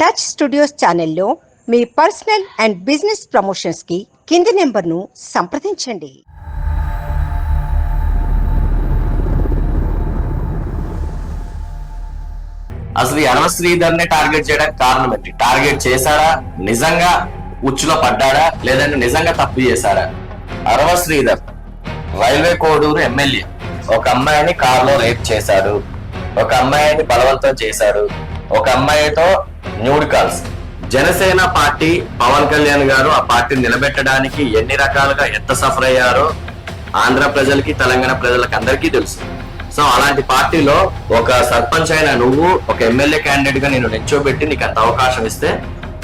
Touch studios ఛానల్లో మీ personal and business ప్రమోషన్స్కి కింది నెంబర్ను సంప్రదించండి. అసలు ఈ అనవ శ్రీధర్ని టార్గెట్ చేయడానికి కారణం ఏంటి? టార్గెట్ చేశారా, నిజంగా ఉచ్చులో పడ్డాడా, లేదంటే నిజంగా తప్పు చేశారా? అనవ శ్రీధర్ రైల్వే కోడూరు ఎమ్మెల్యే ఒక అమ్మాయిని కారులో రేప్ చేశాడు, ఒక అమ్మాయిని బలవంతం చేశాడు, ఒక అమ్మాయితో nude calls. Janasena party Pawan Kalyan గారు ఆ పార్టీని నిలబెట్టడానికి ఎన్ని రకాలుగా ఎంత సఫర్ అయ్యారో ఆంధ్ర ప్రజలకి, తెలంగాణ ప్రజలకి అందరికీ తెలుసు. సో అలాంటి పార్టీలో ఒక సర్పంచ్ అయిన నువ్వు ఒక ఎమ్మెల్యే క్యాండిడేట్ గా నేను నిల్చోబెట్టి నీకు అంత అవకాశం ఇస్తే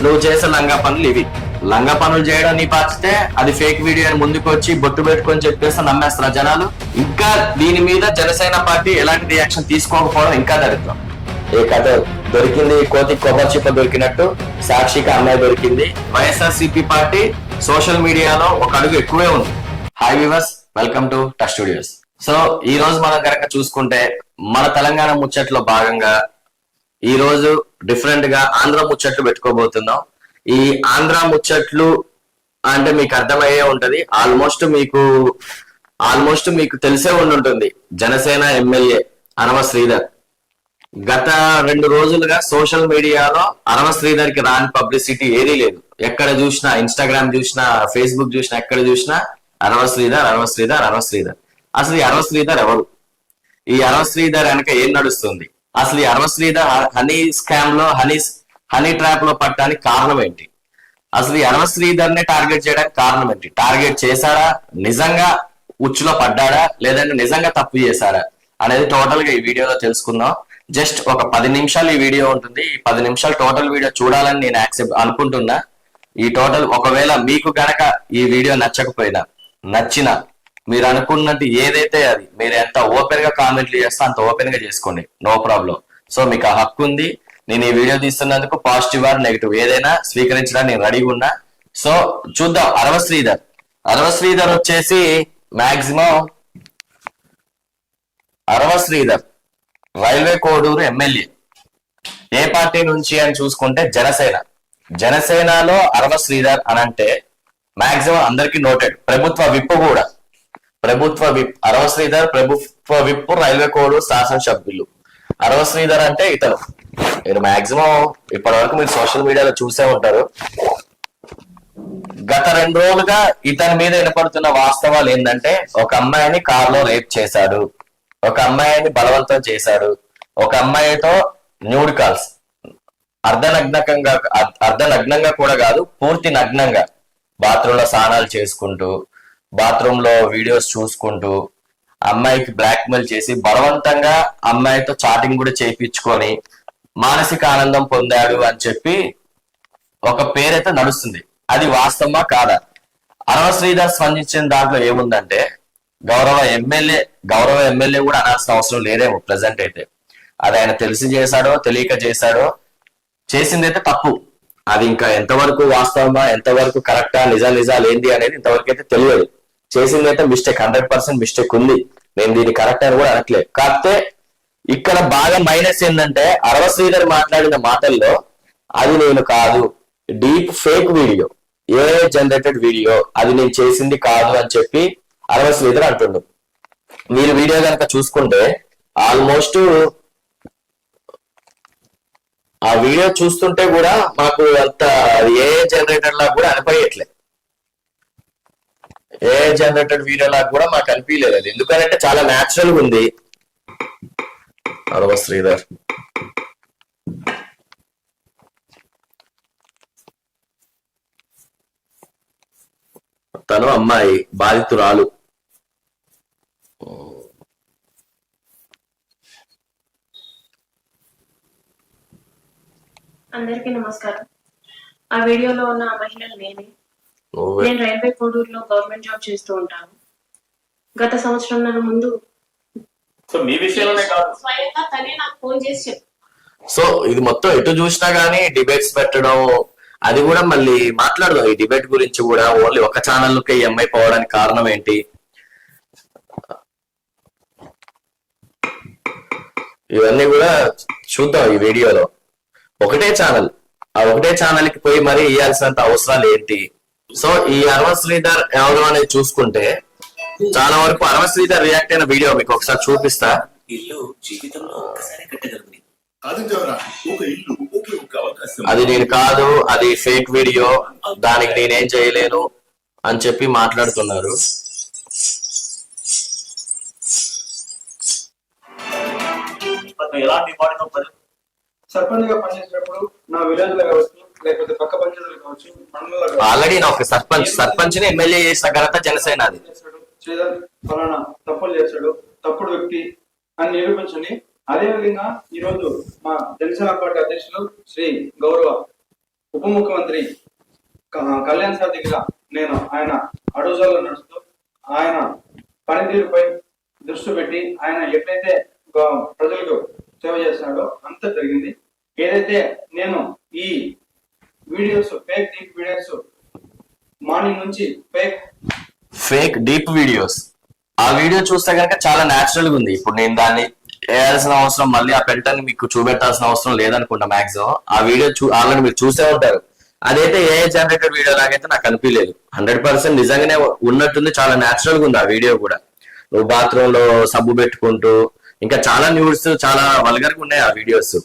నువ్వు చేసే లంగా పనులు ఇవి. లంగా పనులు చేయడం నీ బాధ్యతే. అది ఫేక్ వీడియో అని ముందుకు వచ్చి బొట్టు పెట్టుకొని చెప్పేస్తే నమ్మేస్తారా జనాలు? ఇంకా దీని మీద జనసేన పార్టీ ఎలాంటి రియాక్షన్ తీసుకోకపోవడం ఇంకా దరిద్రం. ఏ కథ దొరికింది, కోతి కొబ్బరి చిప్ప దొరికినట్టు సాక్షికి అమ్మాయి దొరికింది. వైఎస్ఆర్సీపీ పార్టీ సోషల్ మీడియాలో ఒక అడుగు ఎక్కువే ఉంది. Hi viewers, welcome to touch studios. So ఈ రోజు మనం కనుక చూసుకుంటే మన తెలంగాణ ముచ్చట్లో భాగంగా ఈ రోజు డిఫరెంట్ గా ఆంధ్ర ముచ్చట్లు పెట్టుకోబోతున్నాం. ఈ ఆంధ్ర ముచ్చట్లు అంటే మీకు అర్థమయ్యే ఉంటది. ఆల్మోస్ట్ మీకు తెలిసే ఉండుంటుంది. జనసేన ఎమ్మెల్యే అనవ శ్రీధర్ గత 2 రోజులుగా సోషల్ మీడియాలో అనవ శ్రీధర్ కి రాని పబ్లిసిటీ ఏదీ లేదు. ఎక్కడ చూసినా, ఇన్స్టాగ్రామ్ చూసినా, ఫేస్బుక్ చూసినా, ఎక్కడ చూసినా అనవ శ్రీధర్, అనవ శ్రీధర్, అనవ శ్రీధర్. అసలు ఈ అనవ శ్రీధర్ ఎవరు? ఈ అనవ శ్రీధర్ వెనక ఏం నడుస్తుంది? అసలు ఈ అనవ శ్రీధర్ హనీ స్కామ్ లో, హనీ ట్రాప్ లో పట్టడానికి కారణం ఏంటి? అసలు ఈ అనవ శ్రీధర్ ని టార్గెట్ చేయడానికి కారణం ఏంటి? టార్గెట్ చేశారా, నిజంగా ఉచ్చులో పడ్డాడా, లేదంటే నిజంగా తప్పు చేశారా అనేది టోటల్ గా ఈ వీడియోలో తెలుసుకుందాం. జస్ట్ ఒక 10 నిమిషాలు ఈ వీడియో ఉంటుంది. ఈ 10 నిమిషాలు టోటల్ వీడియో చూడాలని నేను అనుకుంటున్నా. ఈ టోటల్ ఒకవేళ మీకు గనక ఈ వీడియో నచ్చినా మీరు అనుకున్నట్టు ఏదైతే అది మీరు ఎంత ఓపెన్ గా కామెంట్లు చేస్తా అంత ఓపెన్ గా చేసుకోండి, నో ప్రాబ్లం. సో మీకు ఆ హక్కు ఉంది. నేను ఈ వీడియో తీస్తున్నందుకు పాజిటివ్ ఆర్ నెగిటివ్ ఏదైనా స్వీకరించడానికి నేను రెడీగా ఉన్నా. సో చూద్దాం. అనవ శ్రీధర్ వచ్చేసి మాక్సిమం అనవ శ్రీధర్ రైల్వే కోడూరు ఎమ్మెల్యే. ఏ పార్టీ నుంచి అని చూసుకుంటే జనసేనలో అనవ శ్రీధర్ అని అంటే మాక్సిమం అందరికి నోటెడ్. ప్రభుత్వ విప్ కూడా, అనవ శ్రీధర్ ప్రభుత్వ విప్, రైల్వే కోడూరు శాసనసభ్యులు. అనవ శ్రీధర్ అంటే ఇతను. మీరు మాక్సిమం ఇప్పటి వరకు మీరు సోషల్ మీడియాలో చూసే ఉంటారు. గత 2 రోజులుగా ఇతని మీద వినపడుతున్న వాస్తవాలు ఏంటంటే ఒక అమ్మాయిని కారులో రేప్ చేశాడు, ఒక అమ్మాయిని బలవంతం చేశాడు, ఒక అమ్మాయితో న్యూడ్ కాల్స్, అర్ధనగ్నంగా కూడా కాదు, పూర్తి నగ్నంగా బాత్రూమ్ లో స్నానాలు చేసుకుంటూ, బాత్రూమ్ లో వీడియోస్ చూసుకుంటూ అమ్మాయికి బ్లాక్ మెయిల్ చేసి బలవంతంగా అమ్మాయితో చాటింగ్ కూడా చేయించుకొని మానసిక ఆనందం పొందాడు అని చెప్పి ఒక పేరైతే నడుస్తుంది. అది వాస్తవమా కాదా? అనవ శ్రీధర్ స్పందించిన దాంట్లో ఏముందంటే గౌరవ ఎమ్మెల్యే కూడా అనాల్సిన అవసరం లేదేమో ప్రజెంట్ అయితే. అది ఆయన తెలిసి చేశాడో తెలియక చేశాడో, చేసిందైతే తప్పు. అది ఇంకా ఎంతవరకు వాస్తవమా, ఎంతవరకు కరెక్టా, నిజాలు ఏంటి అనేది ఇంతవరకు అయితే తెలియదు. చేసిందైతే మిస్టేక్, 100% మిస్టేక్ ఉంది. నేను దీన్ని కరెక్ట్ అని కూడా అనట్లేదు. కాకపోతే ఇక్కడ బాగా మైనస్ ఏంటంటే అనవ శ్రీధర్ మాట్లాడిన మాటల్లో అది నేను కాదు, డీప్ ఫేక్ వీడియో, ఏ జనరేటెడ్ వీడియో, అది నేను చేసింది కాదు అని చెప్పి అనవ శ్రీధర్ అంటుండు. మీరు వీడియో కనుక చూసుకుంటే ఆల్మోస్ట్ ఆ వీడియో చూస్తుంటే కూడా మాకు అంత ఏ జనరేటర్ లా కూడా అనిపించట్లేదు. ఏ జనరేటెడ్ వీడియో లాగా కూడా మాకు అనిపించలేదు. అది ఎందుకంటే చాలా న్యాచురల్ గా ఉంది. అనవ శ్రీధర్ తను అమ్మాయి బాధితురాలు. అందరికీ నమస్కారం. ఆ వీడియోలో ఉన్న ఆ మహిళలు నేను రైల్వే కోడూరులో గవర్నమెంట్ జాబ్ చేస్తూ ఉంటాను. గత సంవత్సరంన్నర ముందు మీ విషయంలోనే కాదు, స్వయంగా తనే నాకు ఫోన్ చేసి చెప్పు. సో ఇది మొత్తం ఎటు చూసినా గానీ డిబేట్స్ పెట్టడం, అది కూడా మళ్ళీ మాట్లాడదాం. ఈ డిబేట్ గురించి కూడా ఓన్లీ ఒక ఛానల్కి ఈ అమ్మాయి పోవడానికి కారణం ఏంటి, ఇవన్నీ కూడా చూద్దాం ఈ వీడియోలో. ఒకటే ఛానల్ ఆ ఒకటే ఛానల్ కి పోయి మరీ ఇవ్వాల్సినంత అవసరాలు ఏంటి? సో ఈ అరవ శ్రీధర్ ఎవరు అనేది చూసుకుంటే చాలా వరకు అరవ శ్రీధర్ రియాక్ట్ అయిన వీడియో మీకు ఒకసారి చూపిస్తా. ఇల్లు జీవితంలో ఒక్కసారి కట్టగలుగుతుంది. అది నేను కాదు, అది ఫేక్ వీడియో, దానికి నేనేం చేయలేను అని చెప్పి మాట్లాడుతున్నారు. ఎలాంటి సర్పంచ్ గా పనిచేసేటప్పుడు నా విలేజ్ లో కావచ్చు, లేకపోతే పక్క పంచాయతీలు కావచ్చు, మండలంలో ఆల్రెడీ నా ఒక సర్పంచ్ ని ఎమ్మెల్యే చేసిన ఘనత జనసేన అది. ఫలానా తప్పులు చేశాడు, తప్పుడు వ్యక్తి అని నిరూపించండి. అదే విధంగా ఈ రోజు మా జనసేన పార్టీ అధ్యక్షులు శ్రీ గౌరవ ఉప ముఖ్యమంత్రి కళ్యాణ్ సార్ దగ్గర నేను ఆయన అడుగుజాల్లో నడుస్తూ ఆయన పనితీరుపై దృష్టి పెట్టి ఆయన ఎట్లయితే ప్రజలకు సేవ చేస్తున్నాడో అంత జరిగింది. ఏదైతే నేను ఈ videos fake deep videos morning నుంచి ఫేక్ డీప్ వీడియోస్, ఆ వీడియో చూస్తే కనుక చాలా న్యాచురల్ గా ఉంది. ఇప్పుడు నేను దాన్ని వేయాల్సిన అవసరం, మళ్ళీ ఆ పెంటని మీకు చూపెట్టాల్సిన అవసరం లేదనుకుంటా. మాక్సిమం ఆ వీడియో ఆల్రెడీ మీరు చూసే ఉంటారు. అదైతే ఏ జనరేటెడ్ వీడియో లాగైతే నాకు అనిపించలేదు. 100% నిజంగానే ఉన్నట్టుంది. చాలా న్యాచురల్ గా ఉంది ఆ వీడియో కూడా. నువ్వు బాత్రూమ్ లో సబ్బు పెట్టుకుంటూ, ఇంకా చాలా న్యూస్, చాలా వల్గర్ గా ఉన్నాయి ఆ వీడియోస్.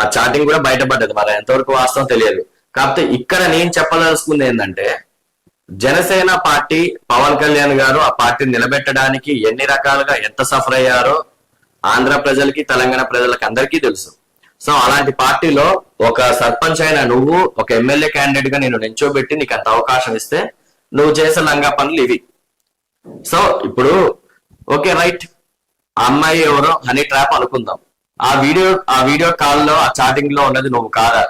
ఆ చాటింగ్ కూడా బయటపడ్డది, మరి ఎంతవరకు వాస్తవం తెలియదు. కాకపోతే ఇక్కడ నేను చెప్పదలుచుకుంది ఏంటంటే, జనసేన పార్టీ పవన్ కళ్యాణ్ గారు ఆ పార్టీని నిలబెట్టడానికి ఎన్ని రకాలుగా ఎంత సఫర్ అయ్యారో ఆంధ్ర ప్రజలకి, తెలంగాణ ప్రజలకి అందరికీ తెలుసు. సో అలాంటి పార్టీలో ఒక సర్పంచ్ అయిన నువ్వు ఒక ఎమ్మెల్యే క్యాండిడేట్ గా నేను నించోబెట్టి నీకు అంత అవకాశం ఇస్తే నువ్వు చేసే లంగా పనులు ఇవి. సో ఇప్పుడు ఓకే రైట్, ఆ అమ్మాయి ఎవరో హనీ ట్రాప్ అనుకుందాం. ఆ వీడియో కాల్లో ఆ చాటింగ్ లో ఉన్నది నువ్వు కాదా?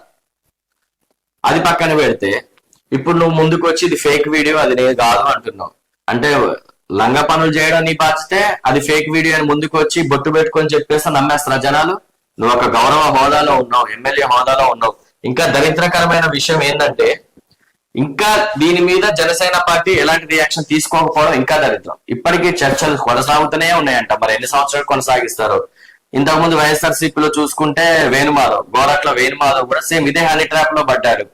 అది పక్కన పెడితే ఇప్పుడు నువ్వు ముందుకు వచ్చి ఇది ఫేక్ వీడియో, అది నేను కాదు అంటున్నావు. అంటే లంగా పనులు చేయడం నీ బాధ్యతే, అది ఫేక్ వీడియో అని ముందుకు వచ్చి బొట్టు పెట్టుకొని చెప్పేస్తే నమ్మేస్తారా జనాలు? నువ్వు ఒక గౌరవ హోదాలో ఉన్నావు, ఎమ్మెల్యే హోదాలో ఉన్నావు. ఇంకా దరిద్రకరమైన విషయం ఏంటంటే, ఇంకా దీని మీద జనసేన పార్టీ ఎలాంటి రియాక్షన్ తీసుకోకపోవడం ఇంకా దరిద్రం. ఇప్పటికీ చర్చలు కొనసాగుతూనే ఉన్నాయంట, మరి ఎన్ని సంవత్సరాలు కొనసాగిస్తారు? ఇంతకుముందు వైఎస్ఆర్సీపీలో చూసుకుంటే వేణుమాధవ్, గోరట్ల వేణుమాధవ్ కూడా సేమ్ ఇదే హనీ ట్రాప్ లో పడ్డారు.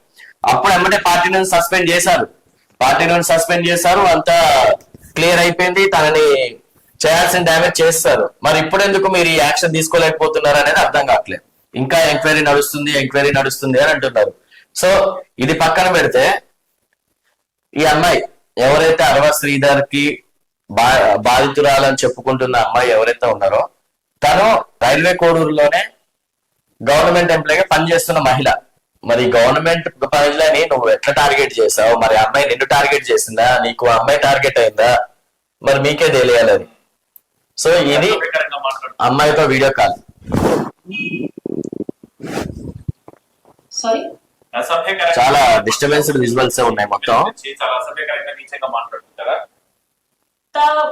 అప్పుడు ఎమ్మటే పార్టీ నుంచి సస్పెండ్ చేశారు, అంతా క్లియర్ అయిపోయింది. తనని చేయాల్సిన డ్యామేజ్ చేస్తారు. మరి ఇప్పుడు ఎందుకు మీరు ఈ యాక్షన్ తీసుకోలేకపోతున్నారు అనేది అర్థం కావట్లేదు. ఇంకా ఎంక్వైరీ నడుస్తుంది అని అంటున్నారు. సో ఇది పక్కన పెడితే, ఈ అమ్మాయి ఎవరైతే అరవ శ్రీధర్ కి బాధితురాలని చెప్పుకుంటున్న అమ్మాయి ఎవరైతే ఉన్నారో, తను రైల్వే కోడూరులోనే గవర్నమెంట్ ఎంప్లాయీగా పనిచేస్తున్న మహిళ. మరి గవర్నమెంట్ మహిళని నువ్వు ఎట్లా టార్గెట్ చేసావు? మరి అమ్మాయి నిన్ను టార్గెట్ చేసిందా, నీకు అమ్మాయి టార్గెట్ అయిందా? మరి మీకే తెలియాలి అది. సో ఇది అమ్మాయితో వీడియో కాల్. చాలా డిస్టర్బెన్స్డ్ విజువల్స్ ఉన్నాయి మొత్తం.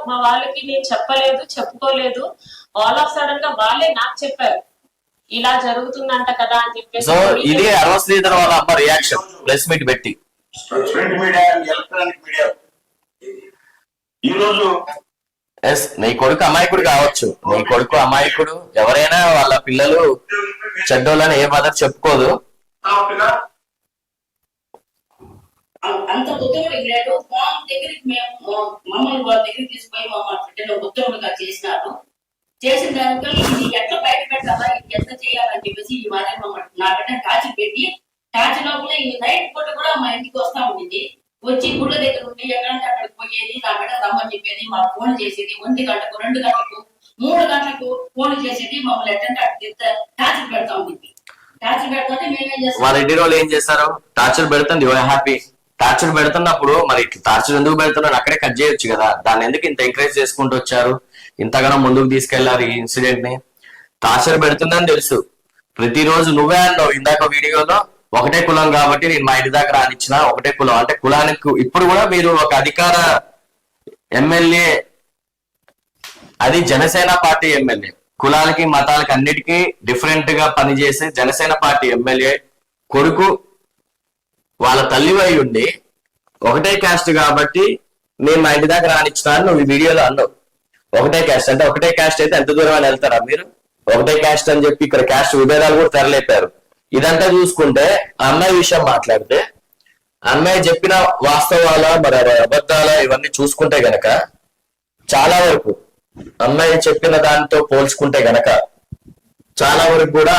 మా వాళ్ళకి నేను చెప్పలేదు, చెప్పుకోలేదు. ఆల్ ఆఫ్ సడన్ గా వాళ్ళే నాకు చెప్పారు ఇలా జరుగుతుందంట కదా అని చెప్పేసి. సో ఇది అరవ శ్రీధర్ వాళ్ళ అమ్మ రియాక్షన్ ప్రెస్ మీట్ పెట్టి. ఈ రోజు నీ కొడుకు అమాయకుడు కావచ్చు, నీ కొడుకు అమాయకుడు, ఎవరైనా వాళ్ళ పిల్లలు చెడ్డోళ్ళని ఏ మదర్ చెప్పుకోదు. అంత ఉత్తముడు లేడు. మా దగ్గరికి మేము మమ్మల్ని వాళ్ళ దగ్గరికి తీసుకుపోయి మమ్మల్ని బిడ్డను ఉత్తముడుగా చేసినారు. చేసిన దానితో ఇది ఎట్లా బయట పెట్టాలా, ఇది ఎట్లా చేయాలని చెప్పేసి ఈ మాదిరి మమ్మల్ని నా బిడ్డ టార్చ్ పెట్టి, టార్చ్ లోపల ఈ నైట్ పూట కూడా మా ఇంటికి వస్తా ఉండింది. వచ్చి గుళ్ళ దగ్గర ఉండి ఎక్కడంటే అక్కడికి పోయేది, నా బిడ్డ రమ్మని చెప్పేది, మాకు ఫోన్ చేసేది. 1 గంటకు 2 గంటలకు 3 గంటలకు ఫోన్ చేసేది. మమ్మల్ని ఎట్లంటే టార్చ్ పెడతా ఉంది. టార్చ్ పెడతాంటే మేమేం చేస్తాం, వాళ్ళ ఇంటి వాళ్ళు ఏం చేస్తారు? టార్చర్ పెడుతుంది, హ్యాపీ. టార్చర్ పెడుతున్నప్పుడు మరి టార్చర్ ఎందుకు పెడుతున్నారు? అక్కడే కట్ చేయొచ్చు కదా. దాన్ని ఎందుకు ఇంత ఎంకరేజ్ చేసుకుంటూ వచ్చారు, ఇంతగానో ముందుకు తీసుకెళ్లారు ఈ ఇన్సిడెంట్ ని? టార్చర్ పెడుతుందని తెలుసు. ప్రతిరోజు నువ్వే అన్నావు ఇందాక వీడియోలో, ఒకటే కులం కాబట్టి నేను మా ఇంటి దాకా రానిచ్చిన, ఒకటే కులం అంటే కులానికి. ఇప్పుడు కూడా మీరు ఒక అధికార ఎమ్మెల్యే, అది జనసేన పార్టీ ఎమ్మెల్యే, కులాలకి మతాలకి అన్నిటికీ డిఫరెంట్ గా పనిచేసే జనసేన పార్టీ ఎమ్మెల్యే కొడుకు వాళ్ళ తల్లివై ఉండి ఒకటే క్యాస్ట్ కాబట్టి నేను మా ఇంటి దాకా రానిచ్చినాను నువ్వు ఈ వీడియోలో అన్నావు. ఒకటే క్యాస్ట్ అంటే ఒకటే క్యాస్ట్ అయితే ఎంత దూరం అని వెళ్తారా మీరు? ఒకటే క్యాస్ట్ అని చెప్పి ఇక్కడ క్యాస్ట్ విభేదాలు కూడా తెరలేపారు. ఇదంతా చూసుకుంటే అమ్మాయి విషయం మాట్లాడితే అమ్మాయి చెప్పిన వాస్తవాల మరి అబద్ధాల ఇవన్నీ చూసుకుంటే గనక చాలా వరకు అమ్మాయి చెప్పిన దానితో పోల్చుకుంటే గనక చాలా వరకు కూడా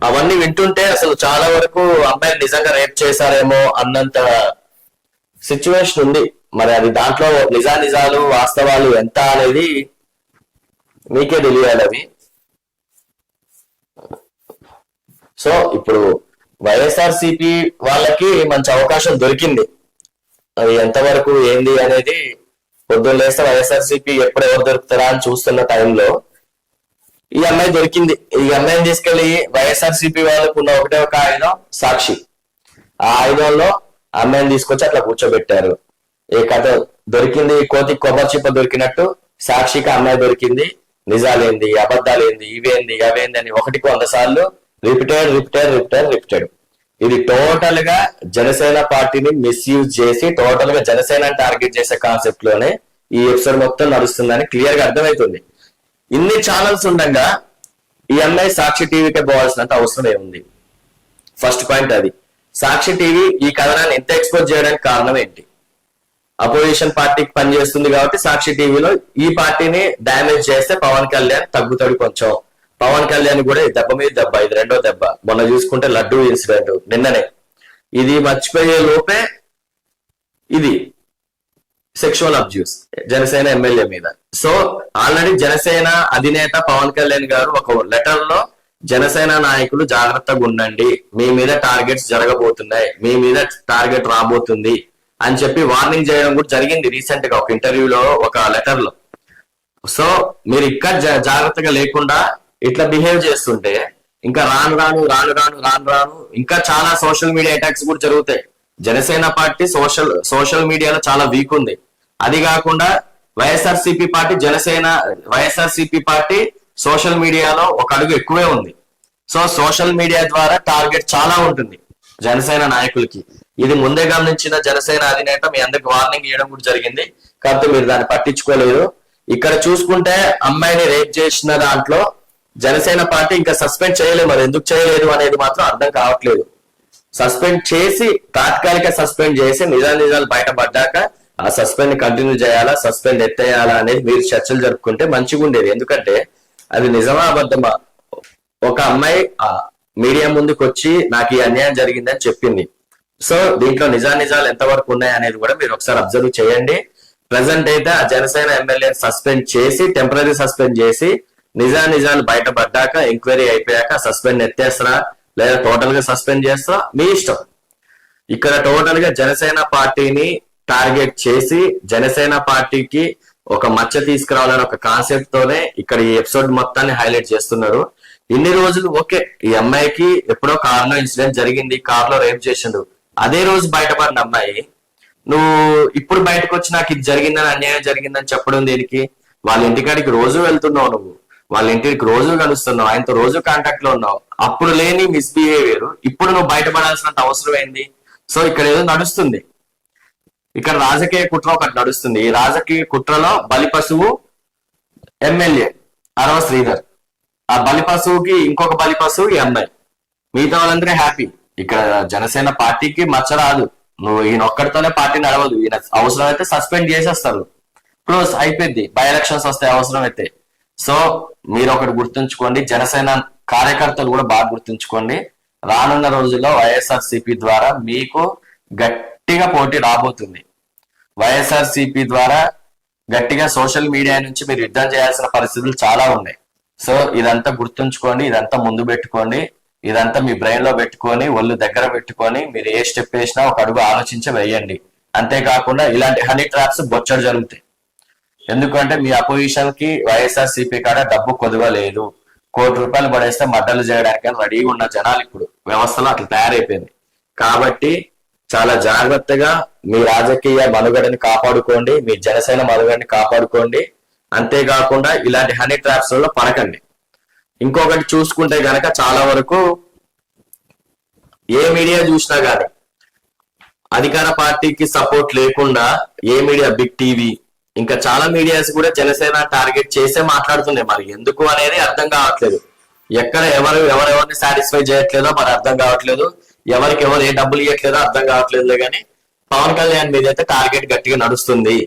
అవన్నీ వింటుంటే అసలు చాలా వరకు అమ్మాయిని నిజంగా రేప్ చేశారేమో అన్నంత సిచ్యువేషన్ ఉంది. మరి అది దాంట్లో నిజాలు వాస్తవాలు ఎంత అనేది మీకే తెలియాలి అవి. సో ఇప్పుడు వైఎస్ఆర్సిపి వాళ్ళకి మంచి అవకాశం దొరికింది. అది ఎంతవరకు ఏంది అనేది పొద్దున్న లేస్తే వైఎస్ఆర్సిపి ఎప్పుడెవరు దొరుకుతారా అని చూస్తున్న టైంలో ఈ అమ్మాయి దొరికింది. ఈ అమ్మాయిని తీసుకెళ్లి వైఎస్ఆర్సిపి వాళ్ళకు ఉన్న ఒకటే ఒక ఆయుధం సాక్షి. ఆ ఆయుధంలో అమ్మాయిని తీసుకొచ్చి అట్లా కూర్చోబెట్టారు. ఏ కథ దొరికింది, కోతి కొబ్బరి చిప్ప దొరికినట్టు సాక్షికి అమ్మాయి దొరికింది. నిజాలేంది, అబద్ధాలేంది, ఇవేంది అవేంది అని 100 సార్లు రిపీటెడ్. ఇది టోటల్ గా జనసేన పార్టీని మిస్యూజ్ చేసి టోటల్ గా జనసేన టార్గెట్ చేసే కాన్సెప్ట్ లోనే ఈ ఎపిసోడ్ మొత్తం నడుస్తుందని క్లియర్ గా అర్థమవుతుంది. ఇన్ని ఛానల్స్ ఉండగా ఈ అమ్మాయి సాక్షి టీవీకే పోవాల్సినంత అవసరం ఏముంది? ఫస్ట్ పాయింట్ అది. సాక్షి టీవీ ఈ కథనాన్ని ఎంత ఎక్స్పోజ్ చేయడానికి కారణం ఏంటి? అపోజిషన్ పార్టీకి పనిచేస్తుంది కాబట్టి సాక్షి టీవీలో ఈ పార్టీని డ్యామేజ్ చేస్తే పవన్ కళ్యాణ్ తగ్గుతాడు కొంచెం. పవన్ కళ్యాణ్ కూడా దెబ్బ మీద దెబ్బ, ఇది 2వ దెబ్బ. మొన్న చూసుకుంటే లడ్డూ ఇన్సిడెంట్ నిన్ననే. ఇది మర్చిపోయే లోపే ఇది సెక్షువల్ అబ్యూస్ జనసేన ఎమ్మెల్యే మీద. సో ఆల్రెడీ జనసేన అధినేత పవన్ కళ్యాణ్ గారు ఒక లెటర్ లో జనసేన నాయకులు జాగ్రత్తగా ఉండండి, మీ మీద టార్గెట్స్ జరగబోతున్నాయి, మీ మీద టార్గెట్ రాబోతుంది అని చెప్పి వార్నింగ్ చేయడం కూడా జరిగింది రీసెంట్ గా ఒక ఇంటర్వ్యూలో, ఒక లెటర్ లో. సో మీరు ఇక్కడ జాగ్రత్తగా లేకుండా ఇట్లా బిహేవ్ చేస్తుంటే ఇంకా రాను ఇంకా చాలా సోషల్ మీడియా అటాక్స్ కూడా జరుగుతాయి. జనసేన పార్టీ సోషల్ మీడియాలో చాలా వీక్ ఉంది. అది కాకుండా వైఎస్ఆర్సీపీ పార్టీ సోషల్ మీడియాలో ఒక అడుగు ఎక్కువే ఉంది. సో సోషల్ మీడియా ద్వారా టార్గెట్ చాలా ఉంటుంది జనసేన నాయకులకి. ఇది ముందే గమనించిన జనసేన అధినేత మీ అందరికి వార్నింగ్ ఇవ్వడం కూడా జరిగింది. కాబట్టి మీరు దాన్ని పట్టించుకోలేదు. ఇక్కడ చూసుకుంటే అమ్మాయిని రేప్ చేసిన దాంట్లో జనసేన పార్టీ ఇంకా సస్పెండ్ చేయలేదు. మరి ఎందుకు చేయలేదు అనేది మాత్రం అర్థం కావట్లేదు. సస్పెండ్ చేసి తాత్కాలిక సస్పెండ్ చేసి నిజాలు బయటపడ్డాక ఆ సస్పెండ్ కంటిన్యూ చేయాలా, సస్పెండ్ ఎత్తేయాలా అనేది మీరు చర్చలు జరుపుకుంటే మంచిగా ఉండేది. ఎందుకంటే అది నిజమా అబద్ధమా? ఒక అమ్మాయి మీడియా ముందుకు వచ్చి నాకు ఈ అన్యాయం జరిగిందని చెప్పింది. సో దీంట్లో నిజాలు ఎంతవరకు ఉన్నాయి అనేది కూడా మీరు ఒకసారి అబ్జర్వ్ చేయండి. ప్రెసెంట్ అయితే ఆ జనసేన ఎమ్మెల్యే సస్పెండ్ చేసి, టెంపరీ సస్పెండ్ చేసి నిజాలు బయటపడ్డాక ఎంక్వైరీ అయిపోయాక సస్పెండ్ ఎత్తేస్తారా లేదా టోటల్ గా సస్పెండ్ చేస్తారా మీ ఇష్టం. ఇక్కడ టోటల్ గా జనసేన పార్టీని టార్గెట్ చేసి జనసేన పార్టీకి ఒక మచ్చ తీసుకురావాలని ఒక కాన్సెప్ట్ తోనే ఇక్కడ ఈ ఎపిసోడ్ మొత్తాన్ని హైలైట్ చేస్తున్నారు. ఇన్ని రోజులు ఓకే, ఈ అమ్మాయికి ఎప్పుడో కారులో ఇన్సిడెంట్ జరిగింది, కారులో రేప్ చేసిండు, అదే రోజు బయటపడిన అమ్మాయి నువ్వు ఇప్పుడు బయటకు వచ్చి నాకు ఇది జరిగిందని, అన్యాయం జరిగిందని చెప్పడం దేనికి? వాళ్ళ ఇంటికాడికి రోజు వెళ్తున్నావు, నువ్వు వాళ్ళ ఇంటికి రోజు కలుస్తున్నావు, ఆయనతో రోజు కాంటాక్ట్ లో ఉన్నావు. అప్పుడు లేని మిస్బిహేవియర్ ఇప్పుడు నువ్వు బయటపడాల్సినంత అవసరం ఏంది? సో ఇక్కడ ఏదో నడుస్తుంది, ఇక్కడ రాజకీయ కుట్ర ఒకటి నడుస్తుంది. ఈ రాజకీయ కుట్రలో బలి పశువు ఎమ్మెల్యే అరవ శ్రీధర్, ఆ బలి పశువుకి ఇంకొక బలి పశువు ఈ అమ్మాయి. మిగతా వాళ్ళందరూ హ్యాపీ. ఇక్కడ జనసేన పార్టీకి మచ్చ రాదు. నువ్వు ఈయన ఒక్కడితోనే పార్టీ నడవదు. ఈయన అవసరం అయితే సస్పెండ్ చేసేస్తారు, క్లోజ్ అయిపోయింది. బై ఎలక్షన్స్ వస్తాయి అవసరం అయితే. సో మీరు ఒకటి గుర్తుంచుకోండి, జనసేన కార్యకర్తలు కూడా బాగా గుర్తుంచుకోండి. రానున్న రోజుల్లో వైఎస్ఆర్సీపీ ద్వారా మీకు గట్టిగా పోటీ రాబోతుంది. వైఎస్ఆర్సీపీ ద్వారా గట్టిగా సోషల్ మీడియా నుంచి మీరు యుద్ధం చేయాల్సిన పరిస్థితులు చాలా ఉన్నాయి. సో ఇదంతా గుర్తుంచుకోండి, ఇదంతా ముందు పెట్టుకోండి, ఇదంతా మీ బ్రెయిన్ లో పెట్టుకొని ఒళ్ళు దగ్గర పెట్టుకొని మీరు ఏ స్టెప్ వేసినా ఒక అడుగు ఆలోచించి వేయండి. అంతేకాకుండా ఇలాంటి హనీ ట్రాప్స్ బొచ్చడు జరుగుతాయి. ఎందుకంటే మీ అపోజిషన్ కి వైఎస్ఆర్సీపీ కాడ డబ్బు కొదవలేదు. ₹1 పడేస్తే మడ్డలు చేయడానికి రెడీగా ఉన్న జనాలు ఇప్పుడు వ్యవస్థలో అట్లా తయారైపోయింది. కాబట్టి చాలా జాగ్రత్తగా మీ రాజకీయ మనుగడని కాపాడుకోండి, మీ జనసేన మనుగడని కాపాడుకోండి. అంతేకాకుండా ఇలాంటి హనీ ట్రాప్స్ లో పడకండి. ఇంకొకటి చూసుకుంటే గనక చాలా వరకు ఏ మీడియా చూసినా గానీ అధికార పార్టీకి సపోర్ట్ లేకుండా ఏ మీడియా, బిగ్ టీవీ ఇంకా చాలా మీడియాస్ కూడా జనసేన టార్గెట్ చేసే మాట్లాడుతున్నాయి. మరి ఎందుకు అనేది అర్థం కావట్లేదు. ఎక్కడ ఎవరెవరిని సాటిస్ఫై చేయట్లేదో మరి అర్థం కావట్లేదు, ఎవరికి ఎవరు ఏ డబ్బులు ఇవ్వట్లేదో అర్థం కావట్లేదు. కానీ పవన్ కళ్యాణ్ మీద అయితే టార్గెట్ గట్టిగా నడుస్తుంది.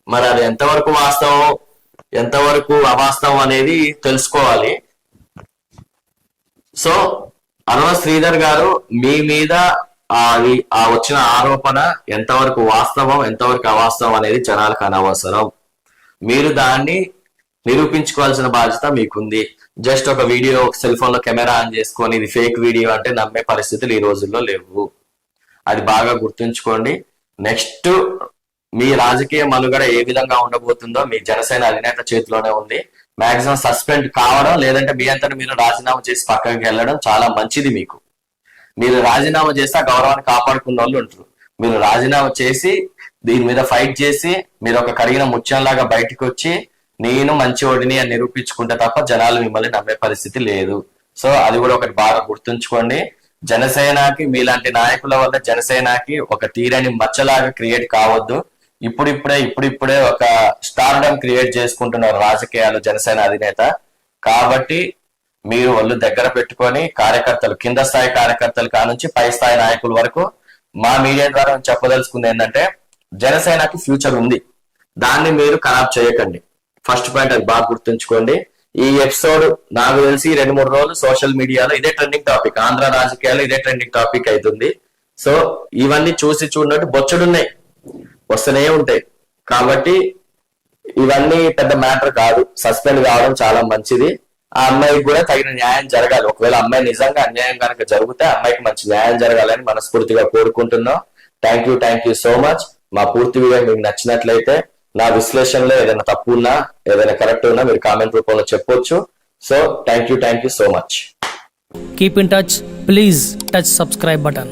మరి అది ఎంతవరకు వాస్తవం ఎంతవరకు అవాస్తవం అనేది తెలుసుకోవాలి. సో అరవ శ్రీధర్ గారు మీ మీద ఆ వచ్చిన ఆరోపణ ఎంతవరకు వాస్తవం ఎంతవరకు అవాస్తవం అనేది జనాలకు అనవసరం. మీరు దాన్ని నిరూపించుకోవాల్సిన బాధ్యత మీకుంది. జస్ట్ ఒక వీడియో ఒక సెల్ ఫోన్ లో కెమెరా ఆన్ చేసుకొని ఇది ఫేక్ వీడియో అంటే నమ్మే పరిస్థితులు ఈ రోజుల్లో లేవు. అది బాగా గుర్తుంచుకోండి. నెక్స్ట్ మీ రాజకీయ మనుగడ ఏ విధంగా ఉండబోతుందో మీ జనసేన అధినేత చేతిలోనే ఉంది. మాక్సిమం సస్పెండ్ కావడం లేదంటే మీ అంతటా మీరు రాజీనామా చేసి పక్కకి వెళ్ళడం చాలా మంచిది. మీరు రాజీనామా చేస్తే ఆ గౌరవాన్ని కాపాడుకున్న వాళ్ళు ఉంటారు. మీరు రాజీనామా చేసి దీని మీద ఫైట్ చేసి మీరు ఒక కడిగిన ముత్యంలాగా బయటకు వచ్చి నేను మంచి ఓడిని అని నిరూపించుకుంటే తప్ప జనాలు మిమ్మల్ని నమ్మే పరిస్థితి లేదు. సో అది కూడా ఒకటి బాగా గుర్తుంచుకోండి. జనసేనకి మీలాంటి నాయకుల వల్ల జనసేనకి ఒక తీరని మచ్చలాగా క్రియేట్ కావద్దు. ఇప్పుడిప్పుడే ఒక స్టార్డమ్ క్రియేట్ చేసుకుంటున్నారు రాజకీయాలు జనసేన అధినేత. కాబట్టి మీరు వాళ్ళు దగ్గర పెట్టుకొని కార్యకర్తలు కింద స్థాయి కార్యకర్తలు కానుంచి పై స్థాయి నాయకుల వరకు మా మీడియా ద్వారా చెప్పదలుచుకుంది ఏంటంటే జనసేనకి ఫ్యూచర్ ఉంది. దాన్ని మీరు ఖరాబ్ చేయకండి. ఫస్ట్ పాయింట్ అది బాగా గుర్తుంచుకోండి. ఈ ఎపిసోడ్ నాకు తెలిసి 2-3 రోజులు సోషల్ మీడియాలో ఇదే ట్రెండింగ్ టాపిక్, ఆంధ్ర రాజకీయాల్లో ఇదే ట్రెండింగ్ టాపిక్ అవుతుంది. సో ఇవన్నీ చూసి చూడనట్టు బొచ్చుడున్నాయి, వస్తూనే ఉంటాయి. కాబట్టి ఇవన్నీ పెద్ద మ్యాటర్ కాదు. సస్పెండ్ కావడం చాలా మంచిది. ఆ అమ్మాయికి కూడా తగిన న్యాయం జరగాలి. ఒకవేళ అమ్మాయి నిజంగా అన్యాయం కనుక జరిగితే అమ్మాయికి మంచి న్యాయం జరగాలని మనస్ఫూర్తిగా కోరుకుంటున్నాం. Thank you so much. మా పూర్తి వీడియో మీకు నచ్చినట్లయితే నా విశ్లేషణలో ఏదైనా తప్పు ఉన్నా ఏదైనా కరెక్ట్ ఉన్నా మీరు కామెంట్ రూపంలో చెప్పొచ్చు. So thank you so much. Keep in touch. Please touch subscribe button.